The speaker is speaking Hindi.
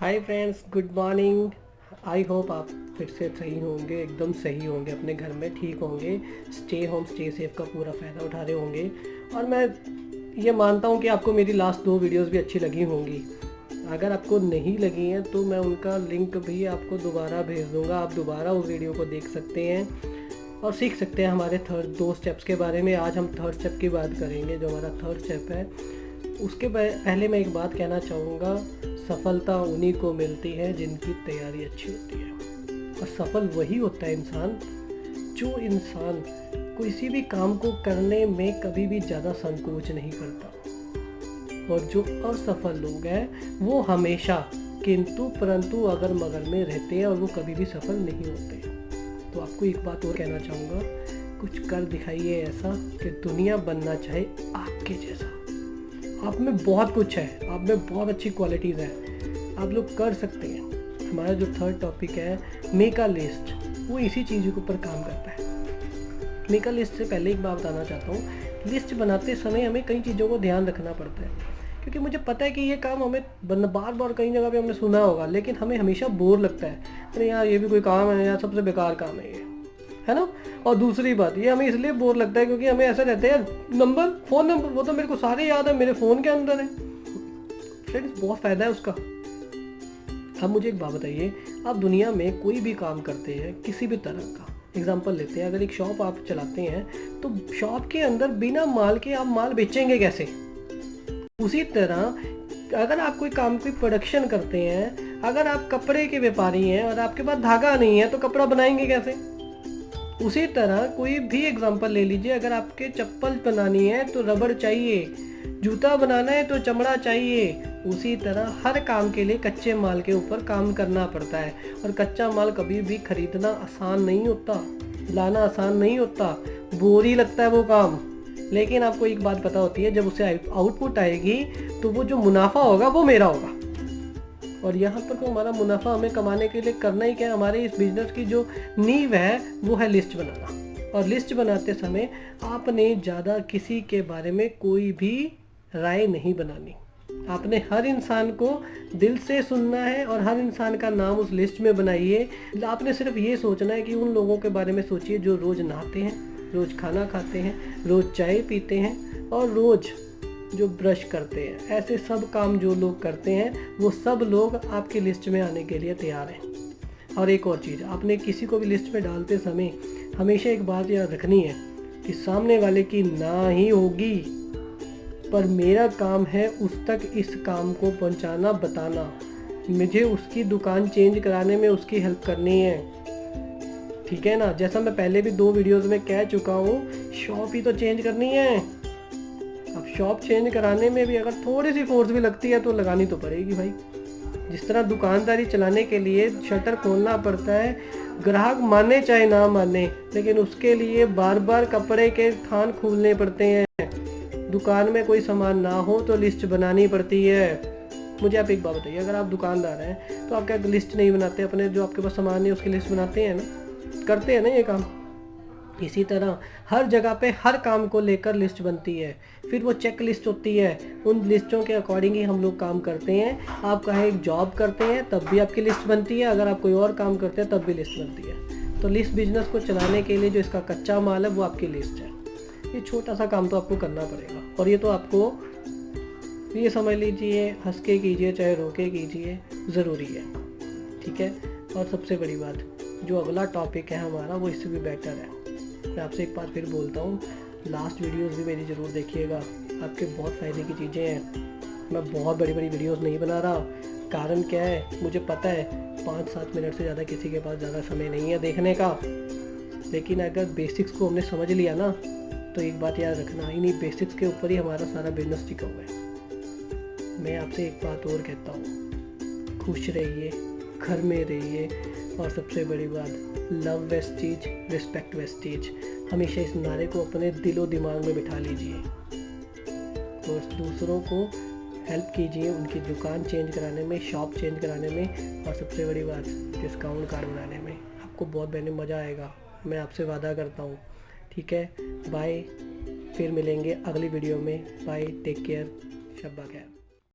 Hi friends, good morning. I hope आप फिर से सही होंगे, एकदम सही होंगे, अपने घर में ठीक होंगे, स्टे होम स्टे सेफ का पूरा फ़ायदा उठा रहे होंगे। और मैं ये मानता हूँ कि आपको मेरी लास्ट 2 वीडियोस भी अच्छी लगी होंगी। अगर आपको नहीं लगी हैं तो मैं उनका लिंक भी आपको दोबारा भेज दूँगा, आप दोबारा उस वीडियो को देख सकते हैं और सीख सकते हैं हमारे 2 स्टेप्स के बारे में। आज हम 3rd स्टेप की बात करेंगे, जो हमारा 3rd स्टेप है। उसके पहले मैं एक बात कहना चाहूँगा, सफलता उन्हीं को मिलती है जिनकी तैयारी अच्छी होती है। और सफल वही होता है इंसान जो इंसान किसी भी काम को करने में कभी भी ज़्यादा संकोच नहीं करता। और जो असफल लोग हैं वो हमेशा किंतु परंतु अगर मगर में रहते हैं और वो कभी भी सफल नहीं होते। तो आपको एक बात और कहना चाहूँगा, कुछ कर दिखाइए ऐसा कि दुनिया बनना चाहे आपके जैसा। आप में बहुत कुछ है, आप में बहुत अच्छी क्वालिटीज़ हैं, आप लोग कर सकते हैं। हमारा जो 3rd टॉपिक है मेक अ लिस्ट, वो इसी चीज़ के ऊपर काम करता है। मेक अ लिस्ट से पहले एक बात बताना चाहता हूँ, लिस्ट बनाते समय हमें कई चीज़ों को ध्यान रखना पड़ता है। क्योंकि मुझे पता है कि ये काम हमें बार बार कई जगह पे हमने सुना होगा, लेकिन हमें हमेशा बोर लगता है, अरे यार ये भी कोई काम है यार, सबसे बेकार काम है ये, है ना। और दूसरी बात, ये हमें इसलिए बोर लगता है क्योंकि हमें ऐसा रहता है यार, फ़ोन नंबर वो तो मेरे को सारे याद है, मेरे फ़ोन के अंदर है। फ्रेंड्स, बहुत फ़ायदा है उसका। अब मुझे एक बात बताइए, आप दुनिया में कोई भी काम करते हैं किसी भी तरह का, एग्जांपल लेते हैं, अगर एक शॉप आप चलाते हैं तो शॉप के अंदर बिना माल के आप माल बेचेंगे कैसे? उसी तरह अगर आप कोई काम की प्रोडक्शन करते हैं, अगर आप कपड़े के व्यापारी हैं और आपके पास धागा नहीं है तो कपड़ा बनाएंगे कैसे? उसी तरह कोई भी एग्जांपल ले लीजिए, अगर आपके चप्पल बनानी है तो रबड़ चाहिए, जूता बनाना है तो चमड़ा चाहिए। उसी तरह हर काम के लिए कच्चे माल के ऊपर काम करना पड़ता है। और कच्चा माल कभी भी खरीदना आसान नहीं होता, लाना आसान नहीं होता, बोरी लगता है वो काम। लेकिन आपको एक बात पता होती है, जब उसे आउटपुट आएगी तो वो जो मुनाफा होगा वो मेरा होगा। और यहाँ पर तो हमारा मुनाफा हमें कमाने के लिए करना ही क्या है, हमारे इस बिजनेस की जो नींव है वो है लिस्ट बनाना। और लिस्ट बनाते समय आपने ज़्यादा किसी के बारे में कोई भी राय नहीं बनानी। आपने हर इंसान को दिल से सुनना है और हर इंसान का नाम उस लिस्ट में बनाइए। आपने सिर्फ ये सोचना है कि उन लोगों के बारे में सोचिए जो रोज़ नहाते हैं, रोज़ खाना खाते हैं, रोज़ चाय पीते हैं और रोज़ जो ब्रश करते हैं। ऐसे सब काम जो लोग करते हैं वो सब लोग आपकी लिस्ट में आने के लिए तैयार हैं। और एक और चीज़, आपने किसी को भी लिस्ट में डालते समय हमेशा एक बात याद रखनी है कि सामने वाले की ना ही होगी, पर मेरा काम है उस तक इस काम को पहुंचाना, बताना। मुझे उसकी दुकान चेंज कराने में उसकी हेल्प करनी है, ठीक है ना। जैसा मैं पहले भी 2 वीडियोज़ में कह चुका हूँ, शॉप ही तो चेंज करनी है। अब शॉप चेंज कराने में भी अगर थोड़ी सी फोर्स भी लगती है तो लगानी तो पड़ेगी भाई। जिस तरह दुकानदारी चलाने के लिए शटर खोलना पड़ता है, ग्राहक माने चाहे ना माने, लेकिन उसके लिए बार बार कपड़े के थान खोलने पड़ते हैं। दुकान में कोई सामान ना हो तो लिस्ट बनानी पड़ती है। मुझे आप एक बात बताइए, अगर आप दुकानदार हैं तो आप क्या लिस्ट नहीं बनाते? अपने जो आपके पास सामान है उसकी लिस्ट बनाते हैं ना, करते हैं ना ये काम। इसी तरह हर जगह पे हर काम को लेकर लिस्ट बनती है, फिर वो चेक लिस्ट होती है। उन लिस्टों के अकॉर्डिंग ही हम लोग काम करते हैं। आप कहीं एक जॉब करते हैं तब भी आपकी लिस्ट बनती है, अगर आप कोई और काम करते हैं तब भी लिस्ट बनती है। तो लिस्ट बिजनेस को चलाने के लिए जो इसका कच्चा माल है वो आपकी लिस्ट है। ये छोटा सा काम तो आपको करना पड़ेगा, और ये तो आपको ये समझ लीजिए, हंस के कीजिए चाहे रो के कीजिए, ज़रूरी है, ठीक है। और सबसे बड़ी बात, जो अगला टॉपिक है हमारा वो इससे भी बेटर है। मैं आपसे एक बात फिर बोलता हूँ, लास्ट वीडियोस भी मेरी ज़रूर देखिएगा, आपके बहुत फ़ायदे की चीज़ें हैं। मैं बहुत बड़ी बड़ी वीडियोस नहीं बना रहा, कारण क्या है, मुझे पता है 5-7 मिनट से ज़्यादा किसी के पास ज़्यादा समय नहीं है देखने का। लेकिन अगर बेसिक्स को हमने समझ लिया ना, तो एक बात याद रखना, इन्हीं बेसिक्स के ऊपर ही हमारा सारा बिजनेस टिका हुआ है। मैं आपसे एक बात और कहता हूँ, खुश रहिए, घर में रहिए, और सबसे बड़ी बात, लव वेस्टीज, रिस्पेक्ट वेस्टीज। हमेशा इस नारे को अपने दिलो दिमाग में बिठा लीजिए। तो दूसरों को हेल्प कीजिए उनकी दुकान चेंज कराने में, शॉप चेंज कराने में, और सबसे बड़ी बात, डिस्काउंट कार्ड बनाने में। आपको बहुत मज़ा आएगा, मैं आपसे वादा करता हूँ, ठीक है। बाय, फिर मिलेंगे अगली वीडियो में। बाय, टेक केयर, शब्बा खैर।